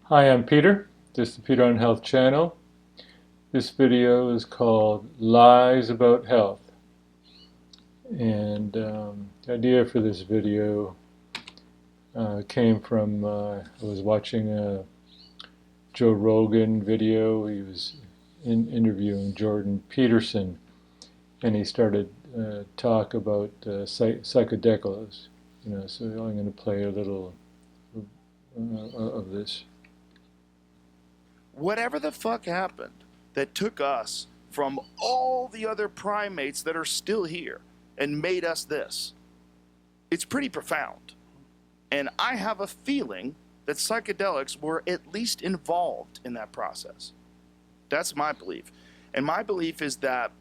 Hi, I'm Peter. This is the Peter on Health channel. This video is called Lies About Health. And the idea for this video came from, I was watching a Joe Rogan video. He was interviewing Jordan Peterson, and he started talk about psychedelics. So I'm going to play a little of this. Whatever the fuck happened that took us from all the other primates that are still here and made us this, it's pretty profound. And I have a feeling that psychedelics were at least involved in that process. That's my belief. And my belief is that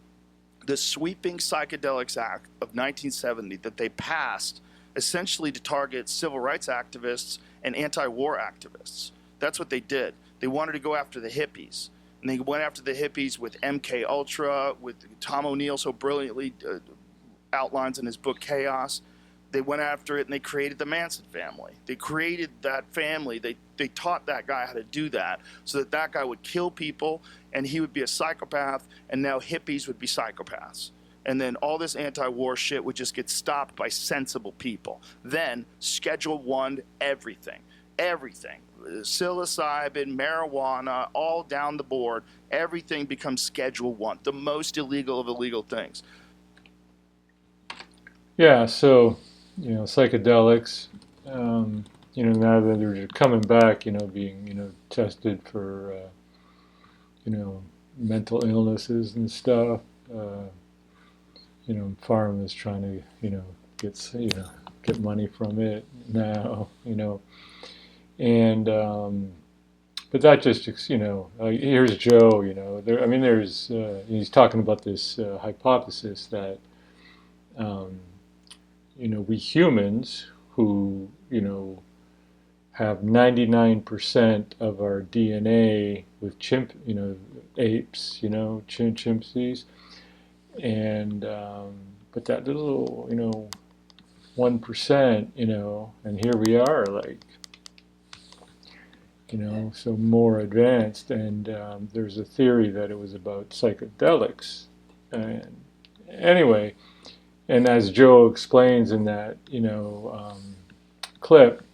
the sweeping Psychedelics Act of 1970 that they passed essentially to target civil rights activists and anti-war activists. That's what they did. They wanted to go after the hippies. And they went after the hippies with MK Ultra, with Tom O'Neill so brilliantly outlines in his book Chaos. They went after it and they created the Manson family. They created that family. They taught that guy how to do that so that that guy would kill people and he would be a psychopath, and now hippies would be psychopaths. And then all this anti-war shit would just get stopped by sensible people. Then Schedule 1, everything. Psilocybin, marijuana, all down the board, everything becomes Schedule 1, the most illegal of illegal things. Yeah, so psychedelics, now that they're coming back, being, tested for, mental illnesses and stuff. Pharma is trying to, get money from it now, and, but that just, here's Joe, he's talking about this hypothesis that, we humans who, have 99% of our DNA with apes, chimpanzees, and but that little, 1%, and here we are, like, so more advanced, and there's a theory that it was about psychedelics, and anyway, and as Joe explains in that, clip,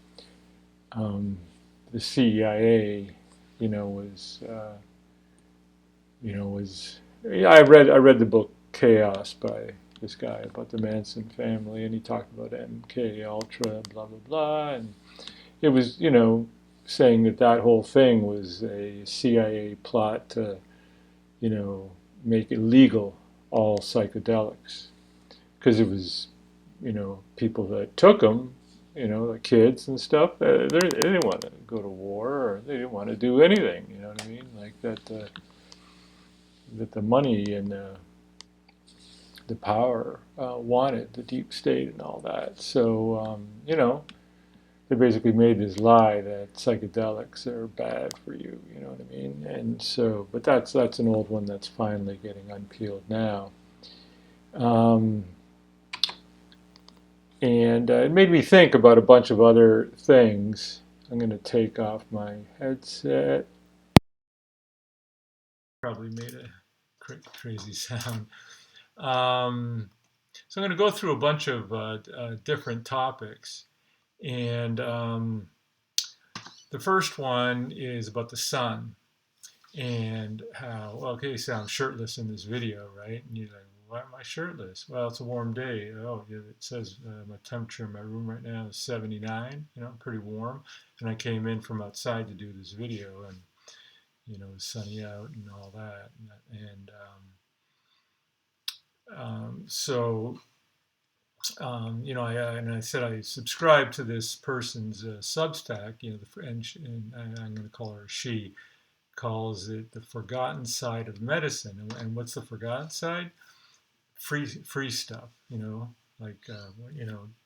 the CIA, was yeah, I read the book Chaos by this guy about the Manson family, and he talked about MK Ultra, blah blah blah, and it was saying that that whole thing was a CIA plot to make illegal all psychedelics because it was people that took them, the kids and stuff, they didn't want to go to war, or they didn't want to do anything, you know what I mean? Like that the money and the power wanted, the deep state and all that. So, they basically made this lie that psychedelics are bad for you, you know what I mean? And so, but that's an old one that's finally getting unpeeled now. And it made me think about a bunch of other things. I'm going to take off my headset. Probably made a crazy sound. So I'm going to go through a bunch of different topics. And the first one is about the sun and how, well, okay, so I'm shirtless in this video, right? And you're like, why am I shirtless? Well, it's a warm day. Oh, yeah, it says my temperature in my room right now is 79, pretty warm. And I came in from outside to do this video, and, it was sunny out and all that. And so, I said I subscribe to this person's Substack, and I'm going to call her she, calls it the forgotten side of medicine. And what's the forgotten side? Free stuff, like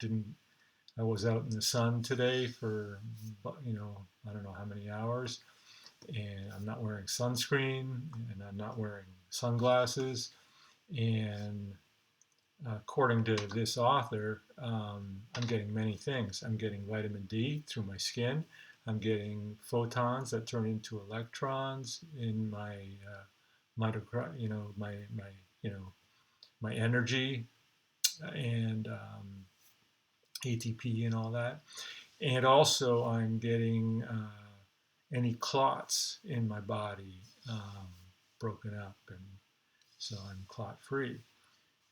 didn't I was out in the sun today for I don't know how many hours, and I'm not wearing sunscreen, and I'm not wearing sunglasses, and according to this author, I'm getting many things. I'm getting vitamin D through my skin. I'm getting photons that turn into electrons in my mitochondria, my energy and ATP and all that. And also, I'm getting any clots in my body broken up, and so I'm clot free.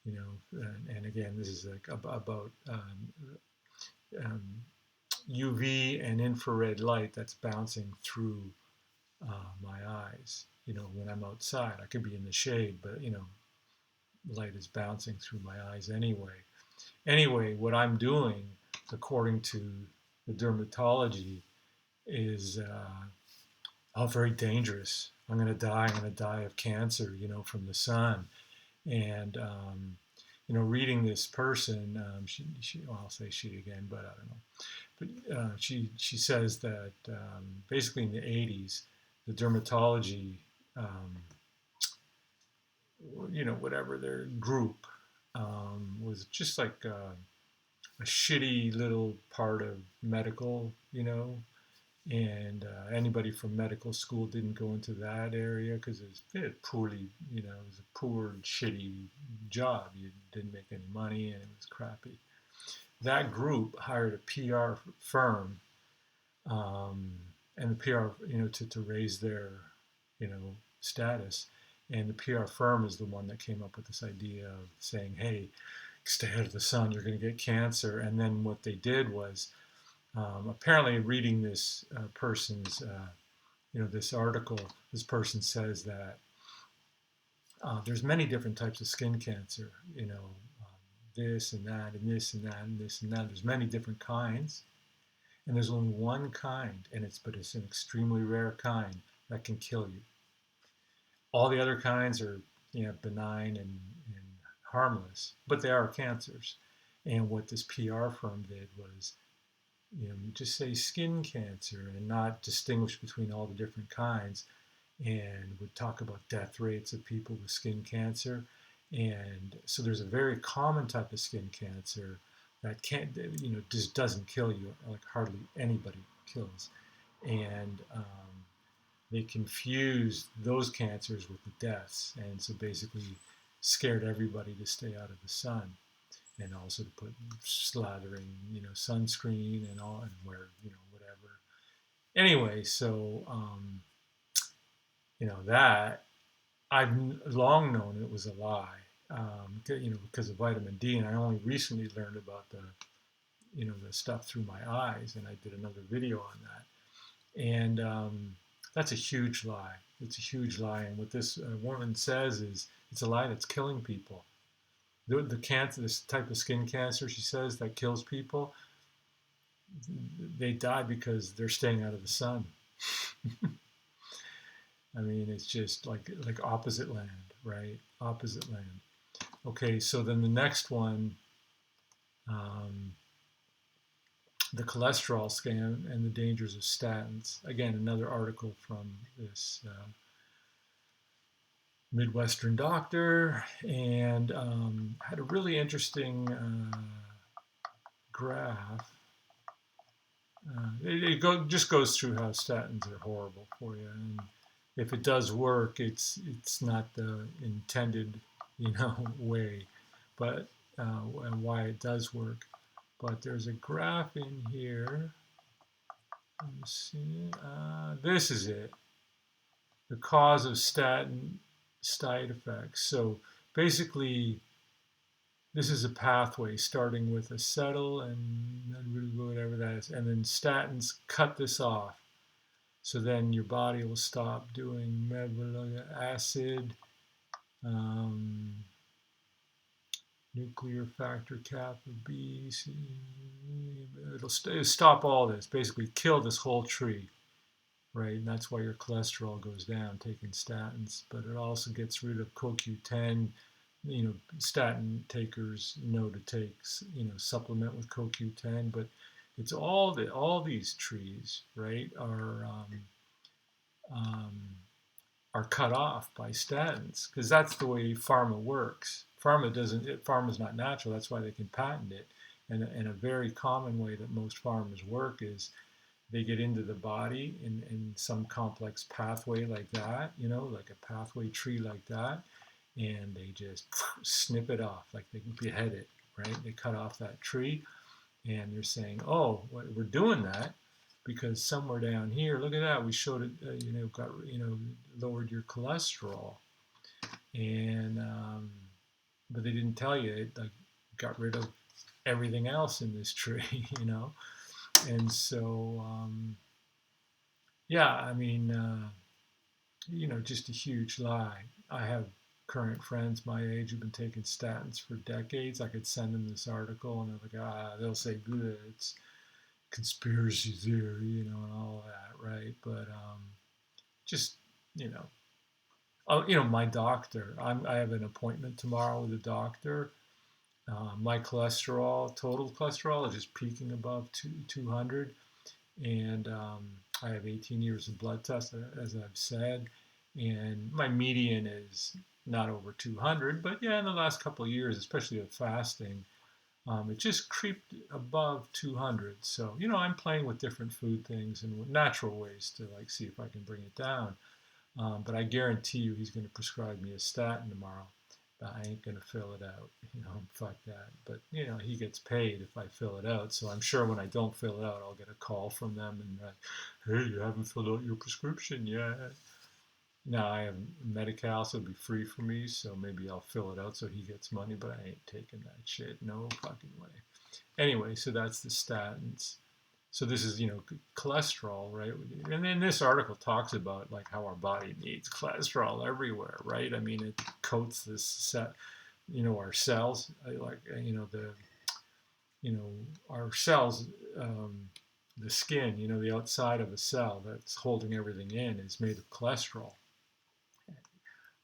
And again, this is like about um, UV and infrared light that's bouncing through my eyes. When I'm outside, I could be in the shade, but light is bouncing through my eyes anyway. Anyway, what I'm doing, according to the dermatology, is very dangerous. I'm going to die. I'm going to die of cancer, from the sun. And reading this person, well, I'll say she again, but I don't know. But she says that basically in the 80s, the dermatology, whatever their group, was just like a shitty little part of medical, and anybody from medical school didn't go into that area because it was poorly, it was a poor, shitty job. You didn't make any money and it was crappy. That group hired a PR firm, and the PR, to raise their, status. And the PR firm is the one that came up with this idea of saying, hey, stay out of the sun, you're going to get cancer. And then what they did was, apparently reading this person's, this article, this person says that there's many different types of skin cancer, this and that and this and that and this and that. There's many different kinds, and there's only one kind, but it's an extremely rare kind that can kill you. All the other kinds are, benign and harmless, but they are cancers. And what this PR firm did was, just say skin cancer and not distinguish between all the different kinds, and would talk about death rates of people with skin cancer. And so there's a very common type of skin cancer that just doesn't kill you, like hardly anybody kills. And they confused those cancers with the deaths, and so basically scared everybody to stay out of the sun, and also to put slathering, sunscreen and all, and wear, whatever. Anyway, so that I've long known it was a lie, because of vitamin D, and I only recently learned about the stuff through my eyes, and I did another video on that, and that's a huge lie. It's a huge lie, and what this woman says is it's a lie that's killing people. The cancer, this type of skin cancer, she says, that kills people, they die because they're staying out of the sun. I mean, it's just like opposite land, right? Opposite land. Okay, so then the next one, the cholesterol scam and the dangers of statins. Again, another article from this Midwestern doctor, and had a really interesting graph. Just goes through how statins are horrible for you, and if it does work, it's not the intended, way, but and why it does work. But there's a graph in here. Let me see. This is it. The cause of statin side effects. So basically, this is a pathway starting with acetyl and whatever that is, and then statins cut this off. So then your body will stop doing metabolic acid, nuclear factor kappa B, C. It'll stop all this, basically kill this whole tree, right? And that's why your cholesterol goes down taking statins. But it also gets rid of CoQ10. Statin takers know to take, supplement with CoQ10. But it's all these trees, right, are cut off by statins, because that's the way pharma works. Pharma's not natural. That's why they can patent it. And a very common way that most farmers work is they get into the body in some complex pathway like that, like a pathway tree like that, and they just snip it off, like they behead it, right? They cut off that tree, and they're saying, oh, we're doing that because somewhere down here, look at that, we showed it, got, lowered your cholesterol, and but they didn't tell you it like got rid of everything else in this tree, and so yeah, I mean, just a huge lie. I have current friends my age who've been taking statins for decades. I could send them this article, and they're like, they'll say, good, it's conspiracy theory, and all that, right? But just, you know, my doctor. I have an appointment tomorrow with a doctor. My cholesterol, total cholesterol, is just peaking above 200, and I have 18 years of blood tests, as I've said, and my median is not over 200, but yeah, in the last couple of years, especially with fasting, it just creeped above 200. So, I'm playing with different food things and natural ways to like see if I can bring it down. But I guarantee you he's going to prescribe me a statin tomorrow. But I ain't going to fill it out. Fuck that. But, he gets paid if I fill it out. So I'm sure when I don't fill it out, I'll get a call from them and like, hey, you haven't filled out your prescription yet. Now I have Medi-Cal, so it'll be free for me. So maybe I'll fill it out so he gets money, but I ain't taking that shit. No fucking way. Anyway, so that's the statins. So this is, cholesterol, right? And then this article talks about like how our body needs cholesterol everywhere, right? I mean, it coats this set, our cells, our cells, the skin, the outside of a cell that's holding everything in is made of cholesterol.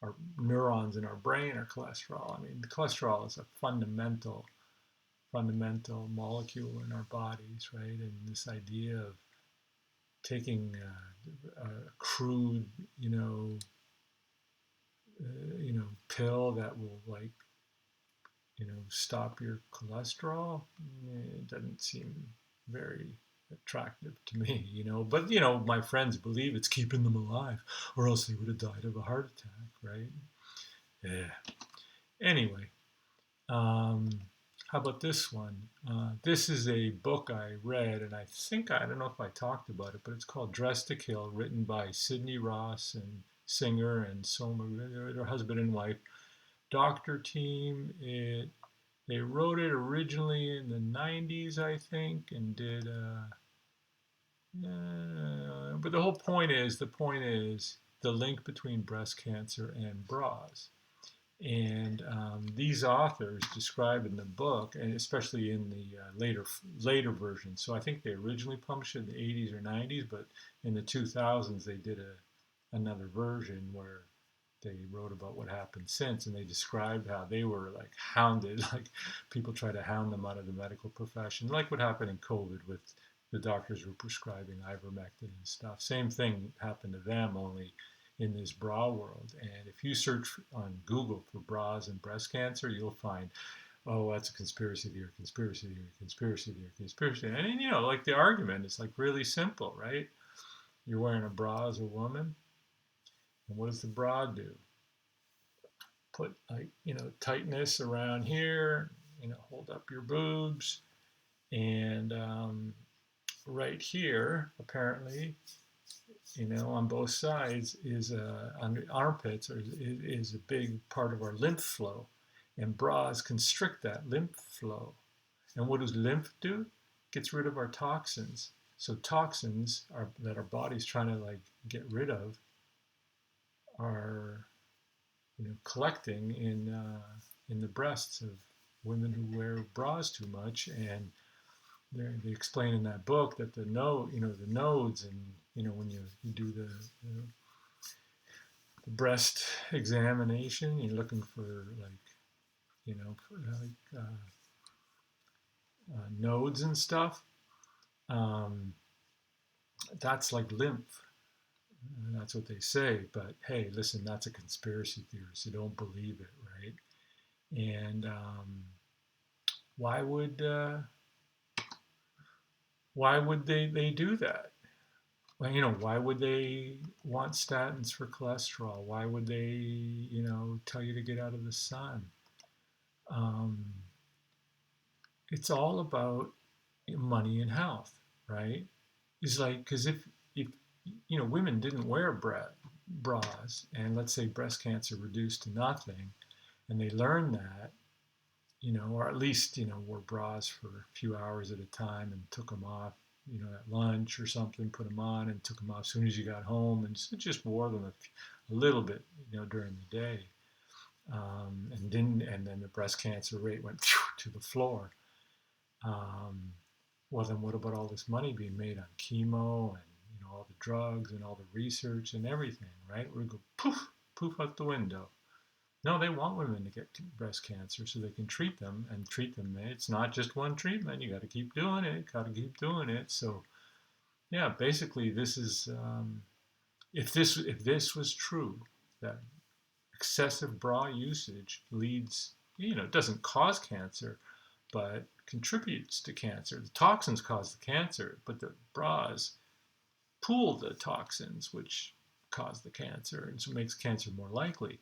Our neurons in our brain are cholesterol. I mean, the cholesterol is a fundamental molecule in our bodies, right? And this idea of taking a crude, pill that will like, stop your cholesterol, it doesn't seem very attractive to me, But my friends believe it's keeping them alive, or else they would have died of a heart attack, right? Yeah. Anyway, how about this one? This is a book I read, and I don't know if I talked about it, but it's called Dress to Kill, written by Sidney Ross and Singer and Soma, their husband and wife, doctor team. They wrote it originally in the 90s, I think, and did. But the point is the link between breast cancer and bras. And these authors describe in the book, and especially in the later version. So I think they originally published it in the 80s or 90s, but in the 2000s they did another version where they wrote about what happened since, and they described how they were like hounded, like people try to hound them out of the medical profession, like what happened in COVID with the doctors were prescribing ivermectin and stuff. Same thing happened to them, only in this bra world. And if you search on Google for bras and breast cancer, you'll find, oh, that's a conspiracy theory, conspiracy theory, conspiracy theory, conspiracy theory. And like the argument is like really simple, right? You're wearing a bra as a woman, and what does the bra do? Put like, tightness around here, hold up your boobs, and right here, apparently, on both sides is on the armpits is a big part of our lymph flow, and bras constrict that lymph flow. And what does lymph do? Gets rid of our toxins. So toxins that our body's trying to like get rid of are collecting in the breasts of women who wear bras too much. And they explain in that book that the nodes, and when you do the breast examination, you're looking for nodes and stuff. That's like lymph. And that's what they say. But hey, listen, that's a conspiracy theory, so don't believe it, right? And why would they do that? well, why would they want statins for cholesterol? Why would they, tell you to get out of the sun? Um, it's all about money and health, right? It's like, because if women didn't wear bras, and let's say breast cancer reduced to nothing, and they learned that, or at least, wore bras for a few hours at a time and took them off, at lunch or something, put them on and took them off as soon as you got home, and just wore them a little bit, during the day. And then the breast cancer rate went to the floor. Um, well, then what about all this money being made on chemo and all the drugs and all the research and everything, right? We go poof, poof out the window. No, they want women to get breast cancer so they can treat them and treat them. It's not just one treatment. You got to keep doing it. Got to keep doing it. So yeah, basically, this is if this was true, that excessive bra usage leads, it doesn't cause cancer, but contributes to cancer. The toxins cause the cancer, but the bras pool the toxins, which cause the cancer, and so it makes cancer more likely.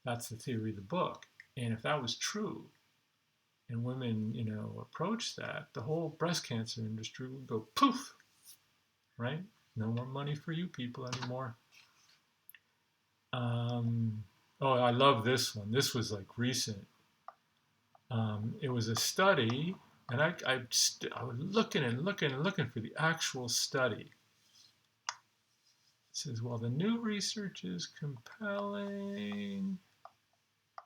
That's the theory of the book. And if that was true, and women, approach that, the whole breast cancer industry would go poof, right? No more money for you people anymore. Oh, I love this one. This was like recent. It was a study, and I was looking and looking and looking for the actual study. It says, well, the new research is compelling.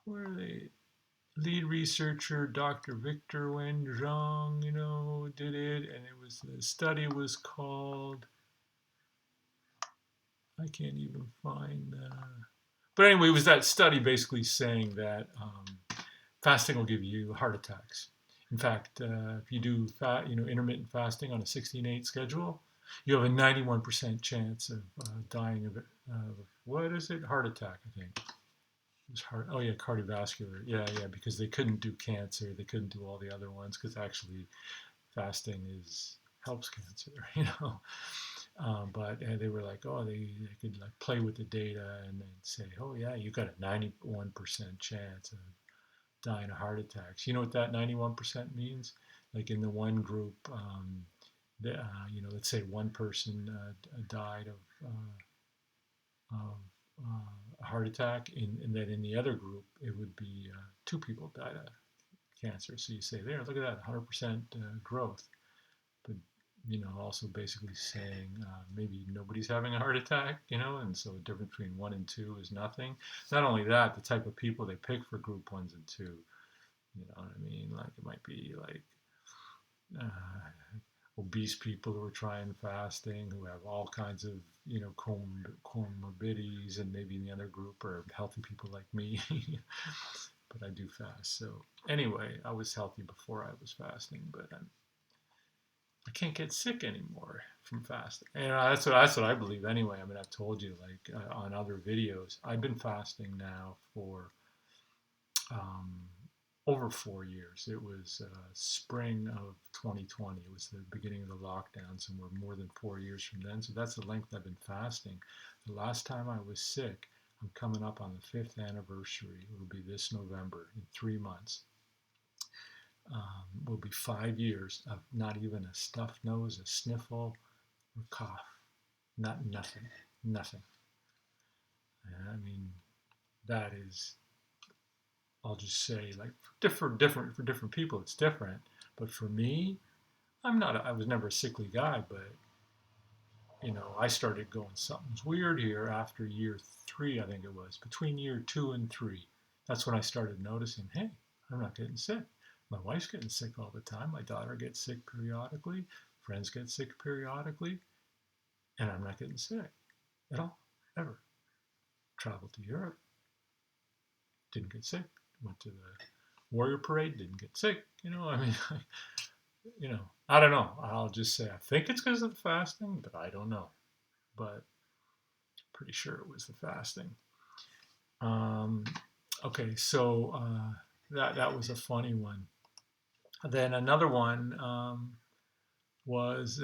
Where are they? Lead researcher Dr. Victor Wen Zhang, did it, and the study was called, I can't even find, but anyway, it was that study basically saying that fasting will give you heart attacks. In fact, if you do intermittent fasting on a 16/8 schedule, you have a 91% chance of dying of what is it? Heart attack, I think. It was heart. Oh yeah, cardiovascular. Yeah, because they couldn't do cancer, they couldn't do all the other ones because actually fasting helps cancer, But they were like, oh, they could like play with the data and then say, oh yeah, you got a 91% chance of dying of heart attacks. You know what that 91% means? Like in the one group, let's say one person died of a heart attack, and then in the other group, it would be two people died of cancer. So you say, there, look at that, 100% growth. But also basically saying maybe nobody's having a heart attack, and so the difference between 1 and 2 is nothing. Not only that, the type of people they pick for group 1s and 2, you know what I mean? Like it might be like obese people who are trying fasting, who have all kinds of comorbidities, and maybe in the other group are healthy people like me. But I do fast. So anyway, I was healthy before I was fasting, but I can't get sick anymore from fasting. And that's what I believe anyway. I mean, I've told you like on other videos, I've been fasting now for um, over 4 years. It was spring of 2020. It was the beginning of the lockdowns, and we're more than 4 years from then. So that's the length I've been fasting. The last time I was sick, I'm coming up on the 5th anniversary. It will be this November, in 3 months. Will be 5 years of not even a stuffed nose, a sniffle, or cough. Nothing. I mean, that is, I'll just say, like for different people, it's different. But for me, I was never a sickly guy, but I started going, something's weird here after year 3, I think it was, between year 2 and 3. That's when I started noticing, hey, I'm not getting sick. My wife's getting sick all the time. My daughter gets sick periodically. Friends get sick periodically. And I'm not getting sick at all, ever. Traveled to Europe, didn't get sick. Went to the Warrior Parade, didn't get sick. I mean, I don't know. I'll just say I think it's because of the fasting, but I don't know. But pretty sure it was the fasting. Okay, so that was a funny one. Then another one was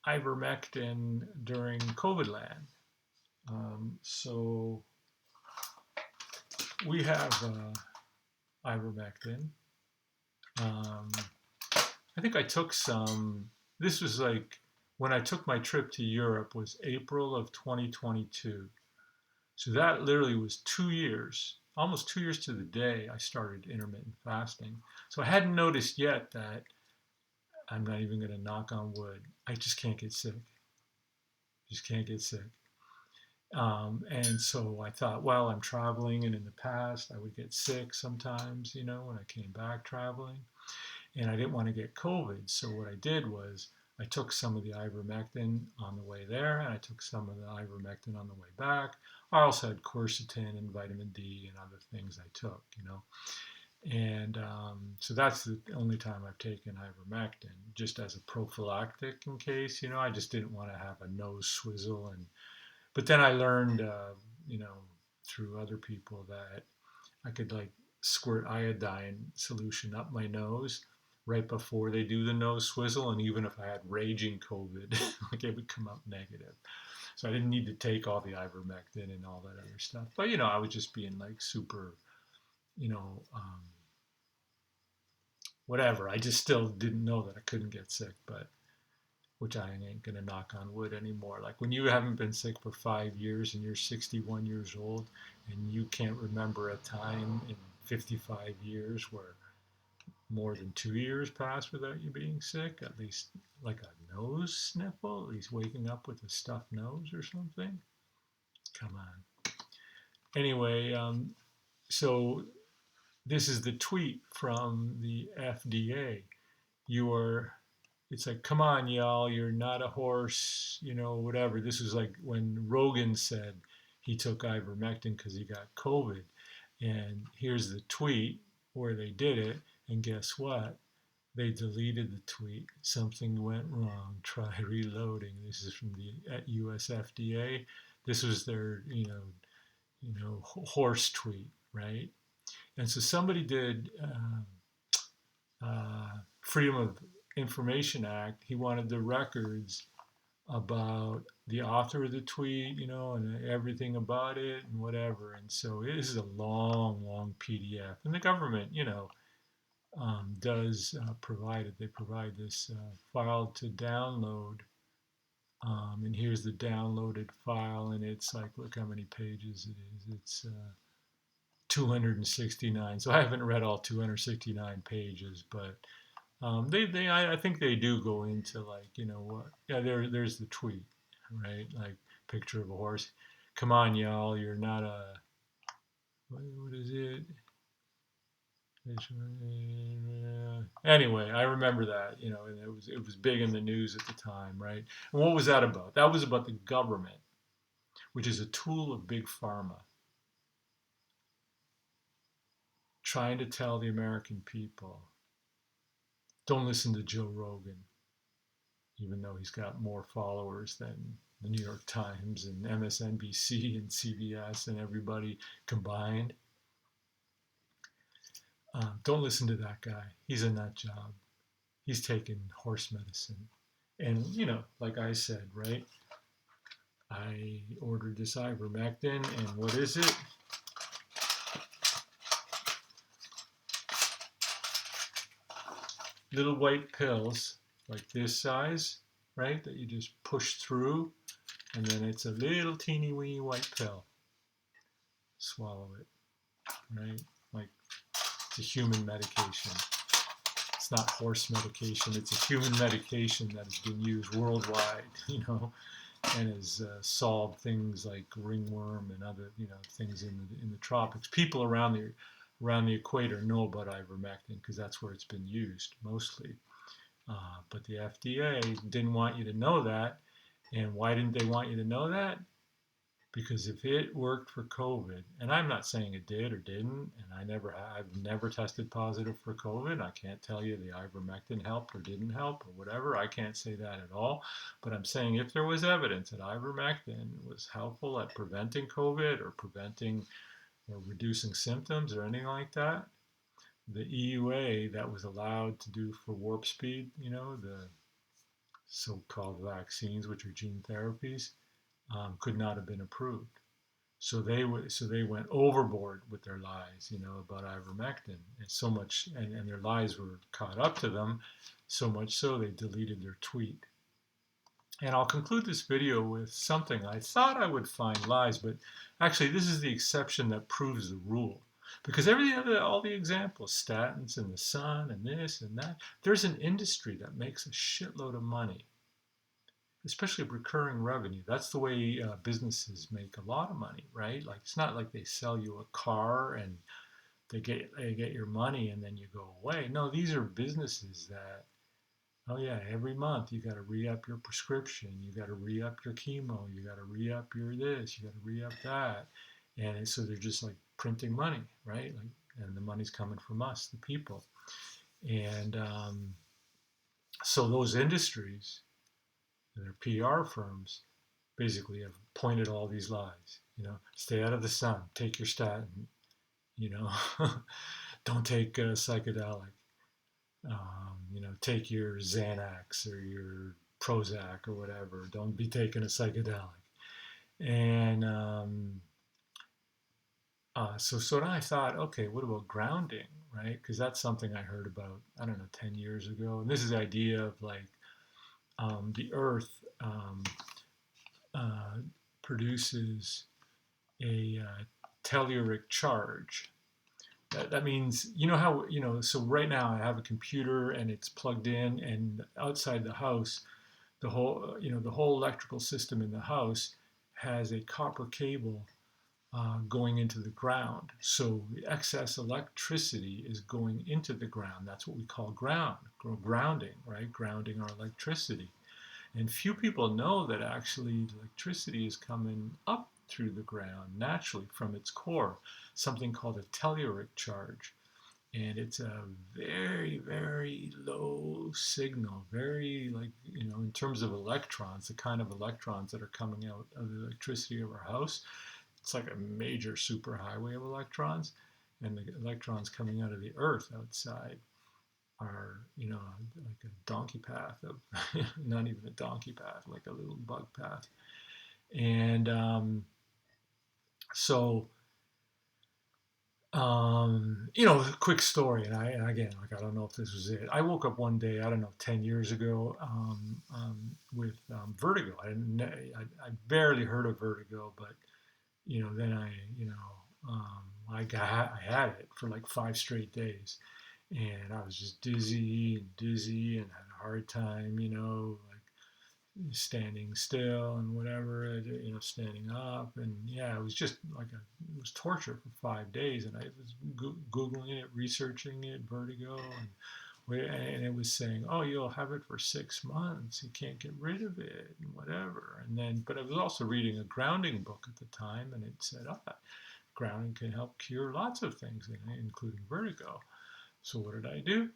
ivermectin during COVID land. So we have ivermectin. I think I took some. This was like when I took my trip to Europe was April of 2022. So that literally was 2 years, almost 2 years to the day I started intermittent fasting. So I hadn't noticed yet that I'm not even going to knock on wood. I just can't get sick. Just can't get sick. And so I thought, well, I'm traveling, and in the past I would get sick sometimes, when I came back traveling, and I didn't want to get COVID. So what I did was I took some of the ivermectin on the way there, and I took some of the ivermectin on the way back. I also had quercetin and vitamin D and other things I took, And so that's the only time I've taken ivermectin, just as a prophylactic in case, I just didn't want to have a nose swizzle. But then I learned, through other people that I could like squirt iodine solution up my nose right before they do the nose swizzle, and even if I had raging COVID, like it would come up negative. So I didn't need to take all the ivermectin and all that other stuff. But I was just being like super, you know, um, whatever. I just still didn't know that I couldn't get sick, but which I ain't gonna knock on wood anymore. Like when you haven't been sick for 5 years and you're 61 years old and you can't remember a time in 55 years where more than 2 years passed without you being sick, at least like a nose sniffle, at least waking up with a stuffed nose or something. Come on. Anyway, so this is the tweet from the FDA. It's like, come on, y'all, you're not a horse, whatever. This was like when Rogan said he took ivermectin because he got COVID. And here's the tweet where they did it. And guess what? They deleted the tweet. Something went wrong. Try reloading. This is from the US FDA. This was their, horse tweet, right? And so somebody did Freedom of Information Act. He wanted the records about the author of the tweet, and everything about it and whatever. And so this is a long, long PDF. And the government, does provide it. They provide this file to download. And here's the downloaded file, and it's like, look how many pages it is. It's 269. So I haven't read all 269 pages, but I think they do go into like, what? Yeah, there's the tweet, right? Like picture of a horse. Come on, y'all, you're not a. What is it? Anyway, I remember that, and it was big in the news at the time, right? And what was that about? That was about the government, which is a tool of big pharma, trying to tell the American people, don't listen to Joe Rogan, even though he's got more followers than the New York Times and MSNBC and CBS and everybody combined. Don't listen to that guy. He's a nut job. He's taking horse medicine. And, like I said, right? I ordered this ivermectin, and what is it? Little white pills, like this size, right? That you just push through, and then it's a little teeny weeny white pill. Swallow it, right? Like it's a human medication. It's not horse medication. It's a human medication that has been used worldwide, and has solved things like ringworm and other, things in the tropics. People around the equator know about ivermectin because that's where it's been used mostly. But the FDA didn't want you to know that. And why didn't they want you to know that? Because if it worked for COVID, and I'm not saying it did or didn't, and I've never tested positive for COVID. I can't tell you the ivermectin helped or didn't help or whatever. I can't say that at all. But I'm saying if there was evidence that ivermectin was helpful at preventing COVID or preventing or reducing symptoms or anything like that, the EUA that was allowed to do for warp speed, the so-called vaccines, which are gene therapies, could not have been approved. So they went overboard with their lies, about ivermectin, and so much, and their lies were caught up to them, so much so they deleted their tweet. And I'll conclude this video with something. I thought I would find lies, but actually this is the exception that proves the rule. Because all the examples, statins and the sun and this and that, there's an industry that makes a shitload of money, especially recurring revenue. That's the way businesses make a lot of money, right? Like, it's not like they sell you a car and they get your money and then you go away. No, these are businesses that, oh yeah, every month you got to re-up your prescription, you got to re-up your chemo, you got to re-up your this, you got to re-up that, and so they're just like printing money, right? Like, and the money's coming from us, the people, and so those industries, their PR firms, basically have pointed all these lies. Stay out of the sun, take your statin, you know, don't take psychedelic. Take your Xanax or your Prozac or whatever. Don't be taking a psychedelic. And so then I thought, okay, what about grounding, right? Because that's something I heard about, I don't know, 10 years ago. And this is the idea of like the earth produces a telluric charge. That means, how, so right now I have a computer and it's plugged in, and outside the house, the whole electrical system in the house has a copper cable going into the ground. So the excess electricity is going into the ground. That's what we call grounding, right? Grounding our electricity. And few people know that actually electricity is coming up through the ground naturally from its core, something called a telluric charge. And it's a very, very low signal, very in terms of electrons, the kind of electrons that are coming out of the electricity of our house. It's like a major superhighway of electrons. And the electrons coming out of the earth outside are, like a donkey path of, not even a donkey path, like a little bug path. And so, quick story, and again, I don't know if this was it. I woke up one day, I don't know, 10 years ago, with vertigo. I barely heard of vertigo, but then I had it for like 5 straight days, and I was just dizzy and had a hard time, like standing still and whatever, standing up, and yeah, it was just like it was torture for 5 days, and I was googling it, researching it, vertigo, and it was saying, oh, you'll have it for 6 months, you can't get rid of it, and whatever. And then, but I was also reading a grounding book at the time, and it said, grounding can help cure lots of things, including vertigo. So what did I do?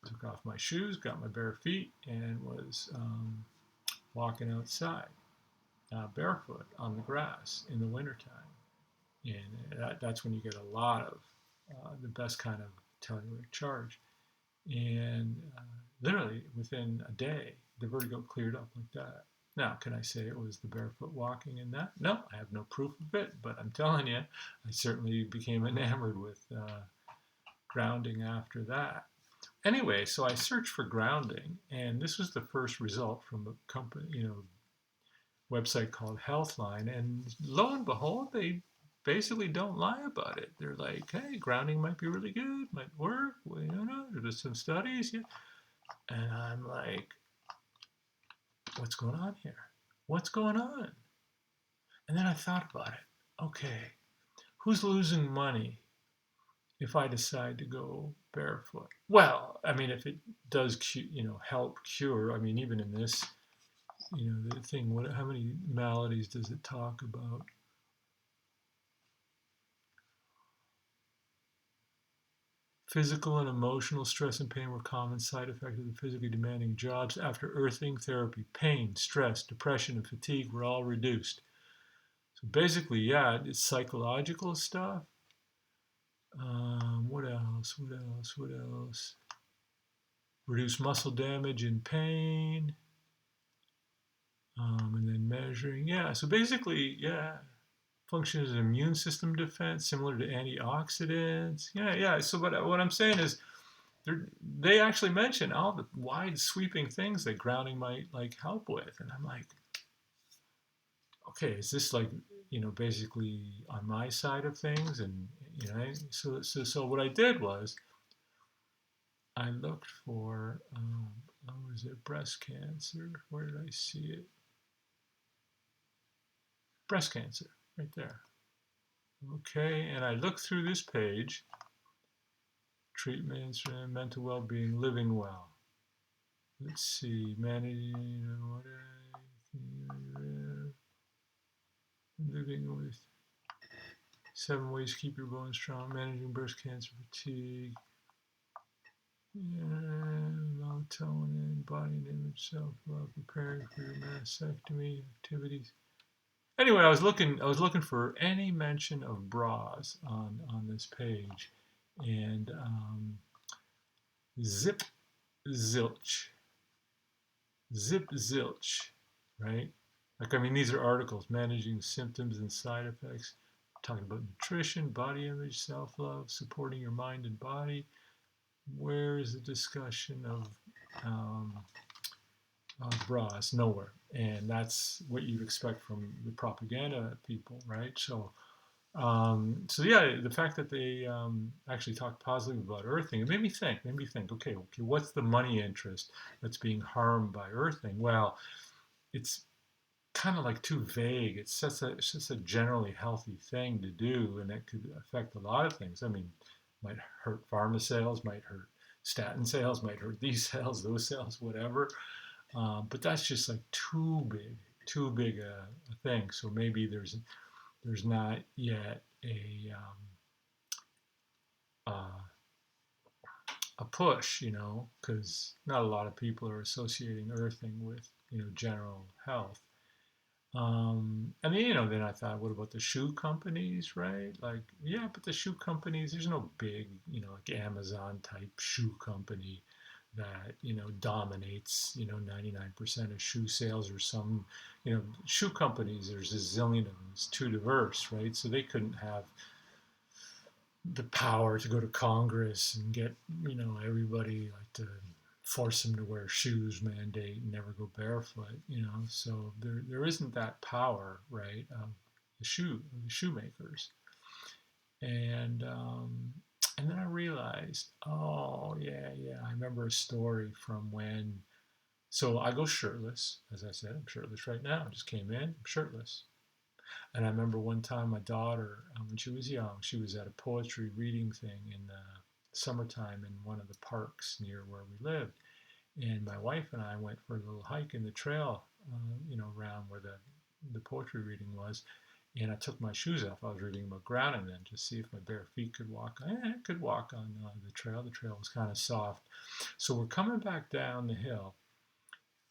Took off my shoes, got my bare feet, and was walking outside barefoot on the grass in the wintertime. And that's when you get a lot of the best kind of telluric charge. And literally within a day, the vertigo cleared up like that. Now, can I say it was the barefoot walking in that? No, I have no proof of it, but I'm telling you, I certainly became enamored with grounding after that. Anyway, so I searched for grounding, and this was the first result from a company, website called Healthline, and lo and behold, they basically don't lie about it. They're like, hey, grounding might be really good, might work, well, there's some studies, yeah. And I'm like, what's going on here? What's going on? And then I thought about it. Okay, who's losing money if I decide to go barefoot? Well, I mean, if it does, help cure, I mean, even in this, the thing, how many maladies does it talk about? Physical and emotional stress and pain were common side effects of the physically demanding jobs. After earthing therapy, pain, stress, depression, and fatigue were all reduced. So basically, yeah, it's psychological stuff. What else? Reduce muscle damage and pain. And then measuring, yeah. So basically, yeah, functions as an immune system defense, similar to antioxidants. Yeah, yeah. So what I'm saying is, they actually mention all the wide sweeping things that grounding might like help with, and I'm like, okay, is this like, basically on my side of things? And so what I did was I looked for, was it breast cancer? Where did I see it? Breast cancer, right there. Okay, and I looked through this page, treatments, mental well-being, living well. Let's see, managing, living with 7 ways to keep your bones strong, managing breast cancer, fatigue, melatonin, body and image, self-love, preparing for your mastectomy, activities. Anyway, I was looking for any mention of bras on this page, and zip zilch, zip zilch, right? Like, I mean, these are articles managing symptoms and side effects, talking about nutrition, body image, self-love, supporting your mind and body. Where is the discussion um, of bras? Nowhere. And that's what you'd expect from the propaganda people, right? So yeah, the fact that they actually talked positively about earthing, it made me think, okay, what's the money interest that's being harmed by earthing? Well, it's kind of like too vague. It's just a generally healthy thing to do, and it could affect a lot of things. I mean, might hurt pharma sales, might hurt statin sales, might hurt these sales, those sales, whatever. But that's just like too big a thing. So maybe there's not yet uh, a push, because not a lot of people are associating earthing with general health. And then, then I thought, what about the shoe companies, right? Like, yeah, but the shoe companies, there's no big, like Amazon type shoe company that, dominates, 99% of shoe sales, or some, shoe companies, there's a zillion of them. It's too diverse, right? So they couldn't have the power to go to Congress and get, everybody like to force them to wear shoes, mandate, and never go barefoot, So there isn't that power, right, of the shoemakers. And then I realized, oh yeah, I remember a story from when. So I go shirtless, as I said, I'm shirtless right now. I just came in, I'm shirtless. And I remember one time my daughter, when she was young, she was at a poetry reading thing in the summertime in one of the parks near where we lived. And my wife and I went for a little hike in the trail, around where the poetry reading was. And I took my shoes off. I was reading about grounding then to see if my bare feet could walk. I could walk on the trail. The trail was kind of soft. So we're coming back down the hill,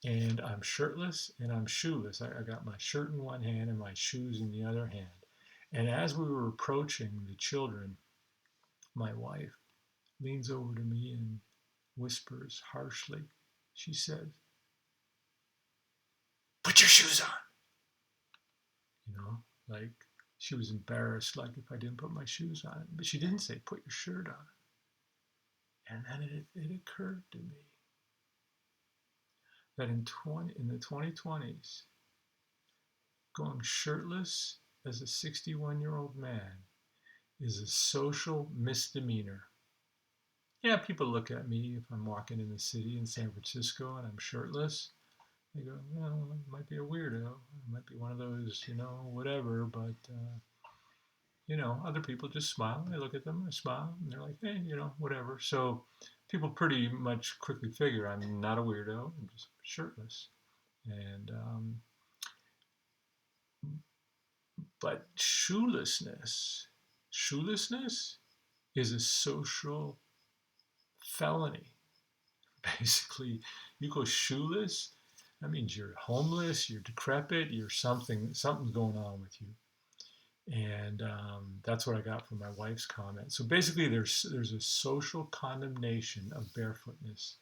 and I'm shirtless and I'm shoeless. I got my shirt in one hand and my shoes in the other hand. And as we were approaching the children, my wife leans over to me and whispers harshly. She said, "Put your shoes on." Like she was embarrassed, like if I didn't put my shoes on. But she didn't say, "Put your shirt on." And then it occurred to me that in the 2020s, going shirtless as a 61-year-old man is a social misdemeanor. Yeah, people look at me if I'm walking in the city in San Francisco and I'm shirtless. They go, well, I might be a weirdo. I might be one of those, whatever. But, other people just smile. I look at them, I smile, and they're like, hey, whatever. So people pretty much quickly figure I'm not a weirdo. I'm just shirtless. And, but shoelessness is a social felony. Basically, you go shoeless, that means you're homeless, you're decrepit, something's going on with you. And that's what I got from my wife's comment. So basically, there's a social condemnation of barefootness,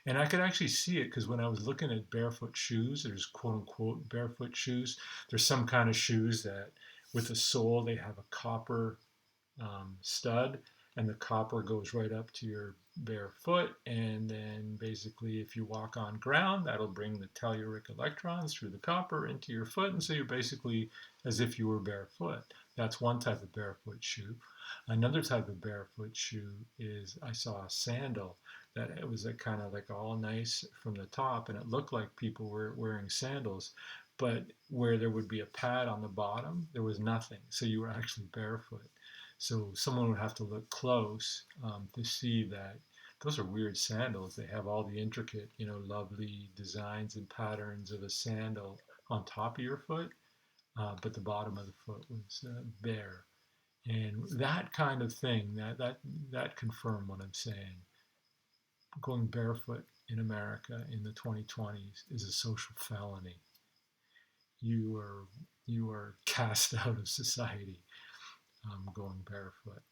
And I could actually see it because when I was looking at barefoot shoes, there's quote unquote barefoot shoes. There's some kind of shoes that with the sole, they have a copper stud, and the copper goes right up to your bare foot. And then basically, if you walk on ground, that'll bring the telluric electrons through the copper into your foot. And so you're basically as if you were barefoot. That's one type of barefoot shoe. Another type of barefoot shoe is I saw a sandal that it was kind of like all nice from the top, and it looked like people were wearing sandals, but where there would be a pad on the bottom, there was nothing. So you were actually barefoot. So someone would have to look close to see that those are weird sandals. They have all the intricate, lovely designs and patterns of a sandal on top of your foot, but the bottom of the foot was bare. And that kind of thing, that confirmed what I'm saying. Going barefoot in America in the 2020s is a social felony. You are cast out of society going barefoot.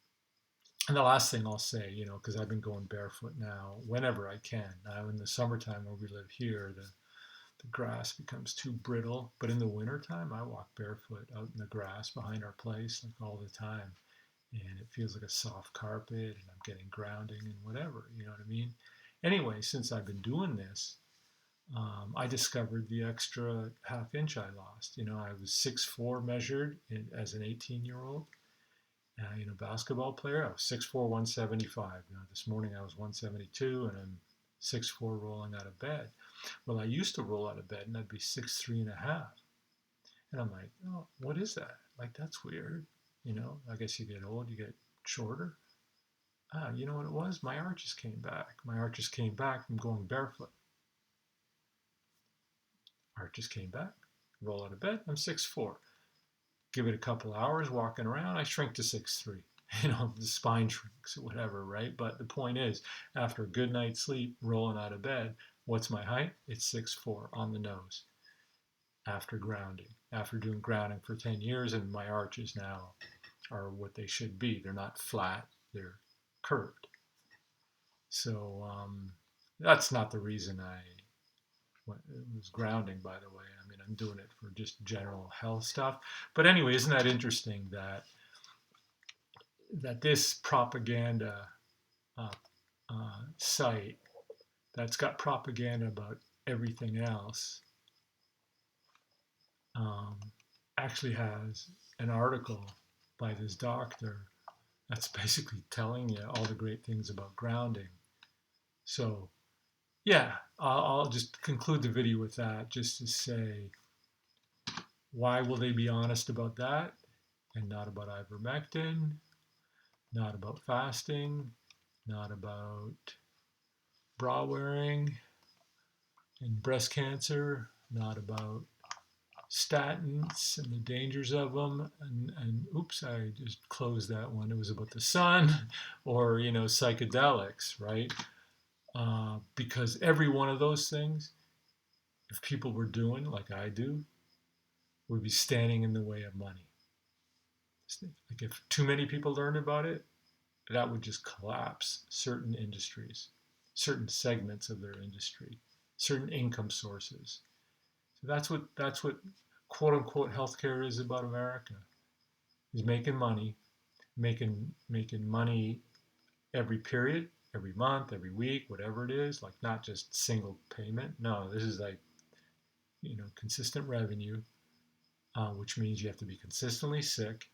And the last thing I'll say, because I've been going barefoot now whenever I can. Now in the summertime where we live here, the grass becomes too brittle. But in the wintertime, I walk barefoot out in the grass behind our place like all the time. And it feels like a soft carpet, and I'm getting grounding and whatever, you know what I mean? Anyway, since I've been doing this, I discovered the extra half inch I lost. I was 6'4" measured as an 18-year-old. Basketball player. I was 6'4", 175. This morning I was 172, and I'm 6'4", rolling out of bed. Well, I used to roll out of bed, and I'd be 6'3" and a half. And I'm like, oh, what is that? Like, that's weird. I guess you get old, you get shorter. You know what it was? My arches came back. My arches came back from going barefoot. Arches came back. Roll out of bed. I'm 6'4". Give it a couple hours walking around, I shrink to 6'3". The spine shrinks or whatever, right? But the point is, after a good night's sleep, rolling out of bed, what's my height? It's 6'4" on the nose. After grounding, after doing grounding for 10 years, and my arches now are what they should be. They're not flat, they're curved. So that's not the reason I was grounding, by the way. I mean, I'm doing it for just general health stuff. But anyway, isn't that interesting that this propaganda site that's got propaganda about everything else actually has an article by this doctor that's basically telling you all the great things about grounding. So yeah, I'll just conclude the video with that, just to say, why will they be honest about that and not about ivermectin, not about fasting, not about bra wearing and breast cancer, not about statins and the dangers of them, and oops, I just closed that one. It was about the sun, or psychedelics, right? Because every one of those things, if people were doing like I do, would be standing in the way of money. Like if too many people learned about it, that would just collapse certain industries, certain segments of their industry, certain income sources. So that's what quote unquote healthcare is about America. Is making money, making money every period, every month, every week, whatever it is, like not just single payment. No, this is like, consistent revenue, which means you have to be consistently sick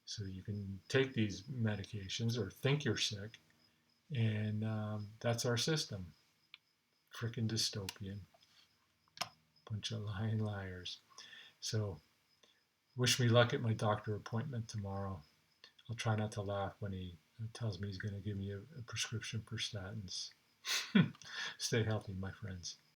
so you can take these medications or think you're sick. And that's our system. Frickin' dystopian. Bunch of lying liars. So wish me luck at my doctor appointment tomorrow. I'll try not to laugh when he tells me he's going to give me a prescription for statins. Stay healthy, my friends.